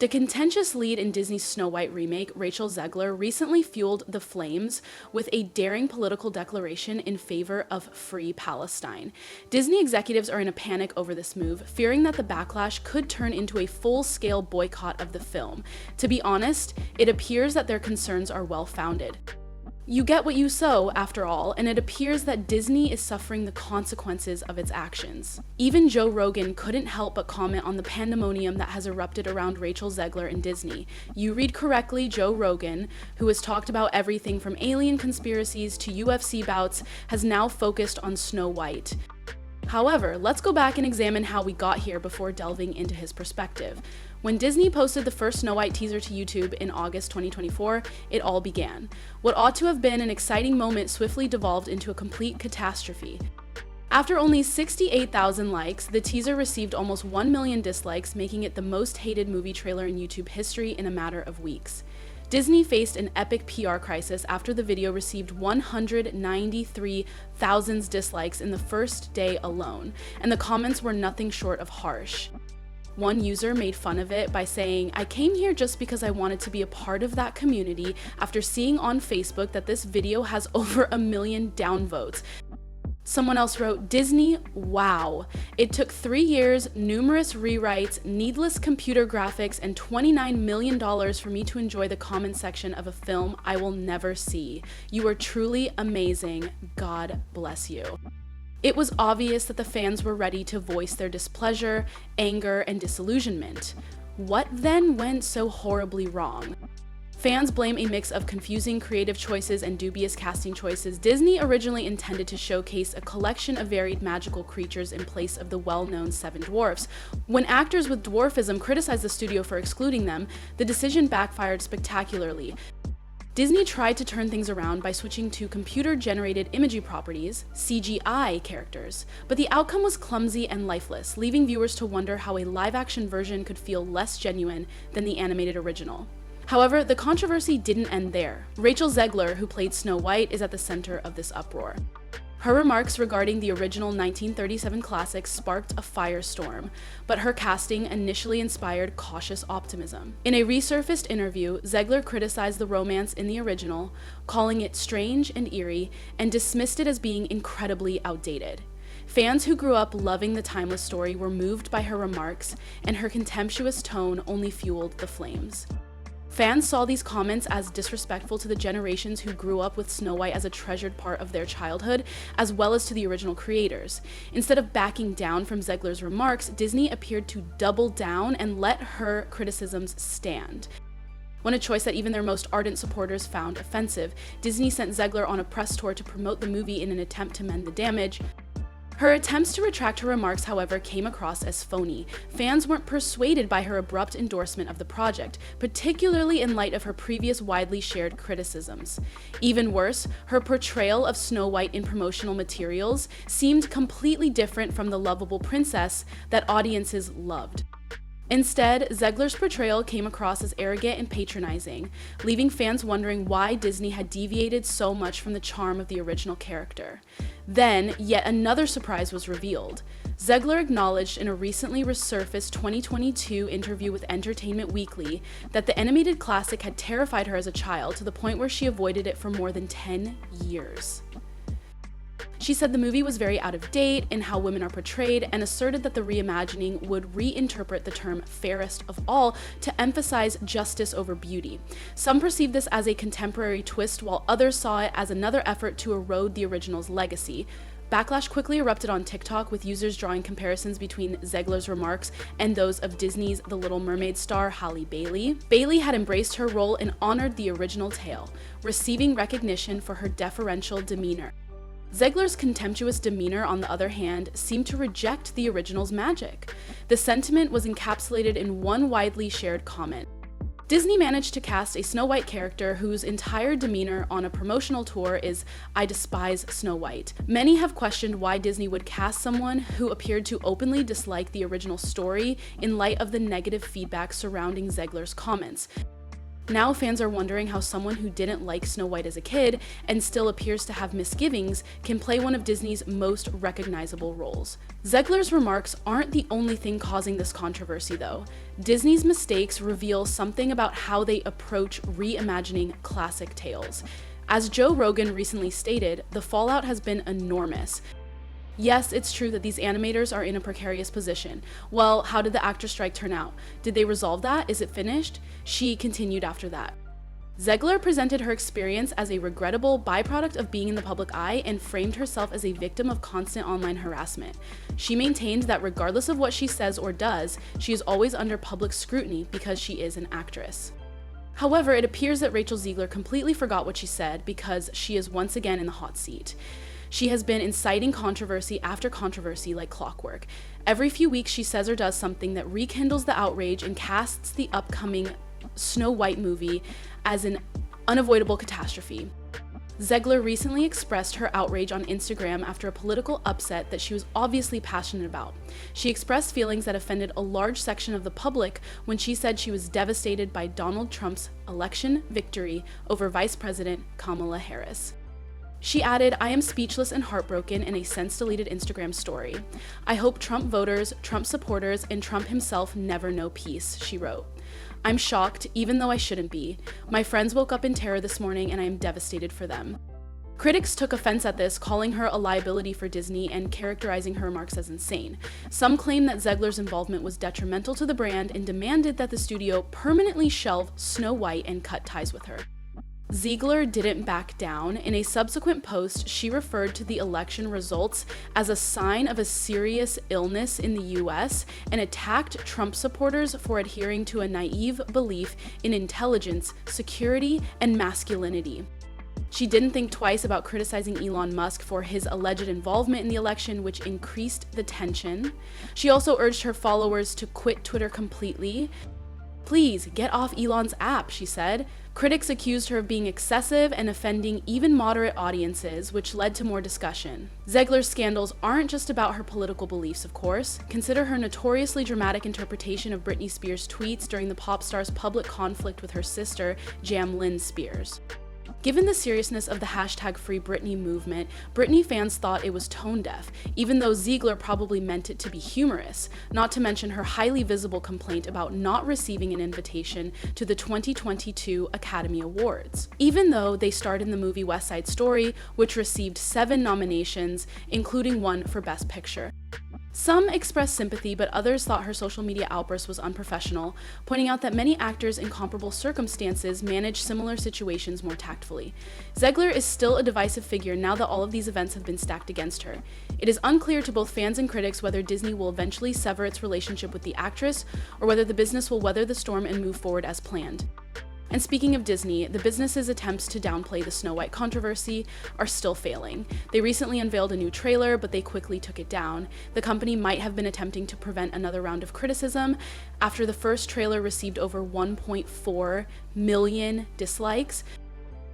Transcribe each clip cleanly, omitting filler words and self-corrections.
The contentious lead in Disney's Snow White remake, Rachel Zegler, recently fueled the flames with a daring political declaration in favor of Free Palestine. Disney executives are in a panic over this move, fearing that the backlash could turn into a full-scale boycott of the film. To be honest, it appears that their concerns are well-founded. You get what you sow, after all, and it appears that Disney is suffering the consequences of its actions. Even Joe Rogan couldn't help but comment on the pandemonium that has erupted around Rachel Zegler and Disney. You read correctly, Joe Rogan, who has talked about everything from alien conspiracies to UFC bouts, has now focused on Snow White. However, let's go back and examine how we got here before delving into his perspective. When Disney posted the first Snow White teaser to YouTube in August 2024, it all began. What ought to have been an exciting moment swiftly devolved into a complete catastrophe. After only 68,000 likes, the teaser received almost 1 million dislikes, making it the most hated movie trailer in YouTube history in a matter of weeks. Disney faced an epic PR crisis after the video received 193,000 dislikes in the first day alone, and the comments were nothing short of harsh. One user made fun of it by saying, "I came here just because I wanted to be a part of that community after seeing on Facebook that this video has over 1 million downvotes." Someone else wrote, "Disney, wow. It took 3 years, numerous rewrites, needless computer graphics, and $29 million for me to enjoy the comment section of a film I will never see. You are truly amazing. God bless you." It was obvious that the fans were ready to voice their displeasure, anger, and disillusionment. What then went so horribly wrong? Fans blame a mix of confusing creative choices and dubious casting choices. Disney originally intended to showcase a collection of varied magical creatures in place of the well-known 7 dwarfs. When actors with dwarfism criticized the studio for excluding them, the decision backfired spectacularly. Disney tried to turn things around by switching to computer-generated imagery properties, CGI characters, but the outcome was clumsy and lifeless, leaving viewers to wonder how a live-action version could feel less genuine than the animated original. However, the controversy didn't end there. Rachel Zegler, who played Snow White, is at the center of this uproar. Her remarks regarding the original 1937 classic sparked a firestorm, but her casting initially inspired cautious optimism. In a resurfaced interview, Zegler criticized the romance in the original, calling it strange and eerie, and dismissed it as being incredibly outdated. Fans who grew up loving the timeless story were moved by her remarks, and her contemptuous tone only fueled the flames. Fans saw these comments as disrespectful to the generations who grew up with Snow White as a treasured part of their childhood, as well as to the original creators. Instead of backing down from Zegler's remarks, Disney appeared to double down and let her criticisms stand. One a choice that even their most ardent supporters found offensive, Disney sent Zegler on a press tour to promote the movie in an attempt to mend the damage. Her attempts to retract her remarks, however, came across as phony. Fans weren't persuaded by her abrupt endorsement of the project, particularly in light of her previous widely shared criticisms. Even worse, her portrayal of Snow White in promotional materials seemed completely different from the lovable princess that audiences loved. Instead, Zegler's portrayal came across as arrogant and patronizing, leaving fans wondering why Disney had deviated so much from the charm of the original character. Then, yet another surprise was revealed. Zegler acknowledged in a recently resurfaced 2022 interview with Entertainment Weekly that the animated classic had terrified her as a child to the point where she avoided it for more than 10 years. She said the movie was very out of date in how women are portrayed, and asserted that the reimagining would reinterpret the term fairest of all to emphasize justice over beauty. Some perceived this as a contemporary twist, while others saw it as another effort to erode the original's legacy. Backlash quickly erupted on TikTok, with users drawing comparisons between Zegler's remarks and those of Disney's The Little Mermaid star Halle Bailey. Bailey had embraced her role and honored the original tale, receiving recognition for her deferential demeanor. Zegler's contemptuous demeanor, on the other hand, seemed to reject the original's magic. The sentiment was encapsulated in one widely shared comment. Disney managed to cast a Snow White character whose entire demeanor on a promotional tour is, "I despise Snow White." Many have questioned why Disney would cast someone who appeared to openly dislike the original story in light of the negative feedback surrounding Zegler's comments. Now fans are wondering how someone who didn't like Snow White as a kid and still appears to have misgivings can play one of Disney's most recognizable roles. Zegler's remarks aren't the only thing causing this controversy though. Disney's mistakes reveal something about how they approach reimagining classic tales. As Joe Rogan recently stated, the fallout has been enormous. Yes, it's true that these animators are in a precarious position. Well, how did the actor strike turn out? Did they resolve that? Is it finished? She continued after that. Zegler presented her experience as a regrettable byproduct of being in the public eye and framed herself as a victim of constant online harassment. She maintained that regardless of what she says or does, she is always under public scrutiny because she is an actress. However, it appears that Rachel Zegler completely forgot what she said because she is once again in the hot seat. She has been inciting controversy after controversy like clockwork. Every few weeks she says or does something that rekindles the outrage and casts the upcoming Snow White movie as an unavoidable catastrophe. Zegler recently expressed her outrage on Instagram after a political upset that she was obviously passionate about. She expressed feelings that offended a large section of the public when she said she was devastated by Donald Trump's election victory over Vice President Kamala Harris. She added, "I am speechless and heartbroken" in a since-deleted Instagram story. "I hope Trump voters, Trump supporters, and Trump himself never know peace," she wrote. "I'm shocked, even though I shouldn't be. My friends woke up in terror this morning and I am devastated for them." Critics took offense at this, calling her a liability for Disney and characterizing her remarks as insane. Some claim that Zegler's involvement was detrimental to the brand and demanded that the studio permanently shelve Snow White and cut ties with her. Zegler didn't back down. In a subsequent post, she referred to the election results as a sign of a serious illness in the US and attacked Trump supporters for adhering to a naive belief in intelligence, security, and masculinity. She didn't think twice about criticizing Elon Musk for his alleged involvement in the election, which increased the tension. She also urged her followers to quit Twitter completely. "Please, get off Elon's app," she said. Critics accused her of being excessive and offending even moderate audiences, which led to more discussion. Zegler's scandals aren't just about her political beliefs, of course. Consider her notoriously dramatic interpretation of Britney Spears' tweets during the pop star's public conflict with her sister, Jamlyn Spears. Given the seriousness of the #FreeBritney movement, Britney fans thought it was tone-deaf, even though Zegler probably meant it to be humorous, not to mention her highly visible complaint about not receiving an invitation to the 2022 Academy Awards, even though they starred in the movie West Side Story, which received 7 nominations, including one for Best Picture. Some expressed sympathy, but others thought her social media outburst was unprofessional, pointing out that many actors in comparable circumstances manage similar situations more tactfully. Zegler is still a divisive figure now that all of these events have been stacked against her. It is unclear to both fans and critics whether Disney will eventually sever its relationship with the actress or whether the business will weather the storm and move forward as planned. And speaking of Disney, the business's attempts to downplay the Snow White controversy are still failing. They recently unveiled a new trailer, but they quickly took it down. The company might have been attempting to prevent another round of criticism after the first trailer received over 1.4 million dislikes.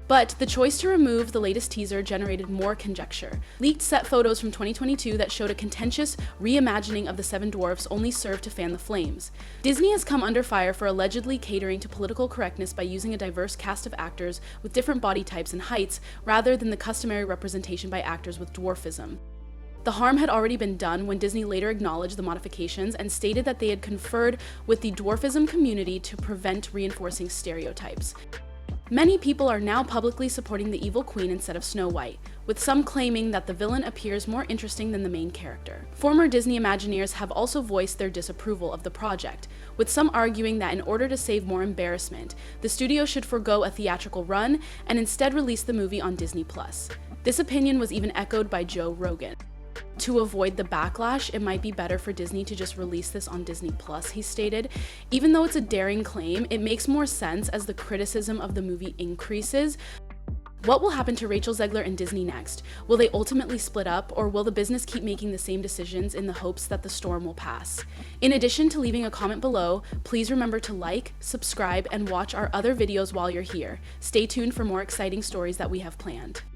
But the choice to remove the latest teaser generated more conjecture. Leaked set photos from 2022 that showed a contentious reimagining of the Seven Dwarfs only served to fan the flames. Disney has come under fire for allegedly catering to political correctness by using a diverse cast of actors with different body types and heights, rather than the customary representation by actors with dwarfism. The harm had already been done when Disney later acknowledged the modifications and stated that they had conferred with the dwarfism community to prevent reinforcing stereotypes. Many people are now publicly supporting the evil queen instead of Snow White, with some claiming that the villain appears more interesting than the main character. Former Disney Imagineers have also voiced their disapproval of the project, with some arguing that in order to save more embarrassment, the studio should forego a theatrical run and instead release the movie on Disney+. This opinion was even echoed by Joe Rogan. To avoid the backlash, it might be better for Disney to just release this on Disney+, he stated. Even though it's a daring claim, it makes more sense as the criticism of the movie increases. What will happen to Rachel Zegler and Disney next? Will they ultimately split up, or will the business keep making the same decisions in the hopes that the storm will pass? In addition to leaving a comment below, please remember to like, subscribe, and watch our other videos while you're here. Stay tuned for more exciting stories that we have planned.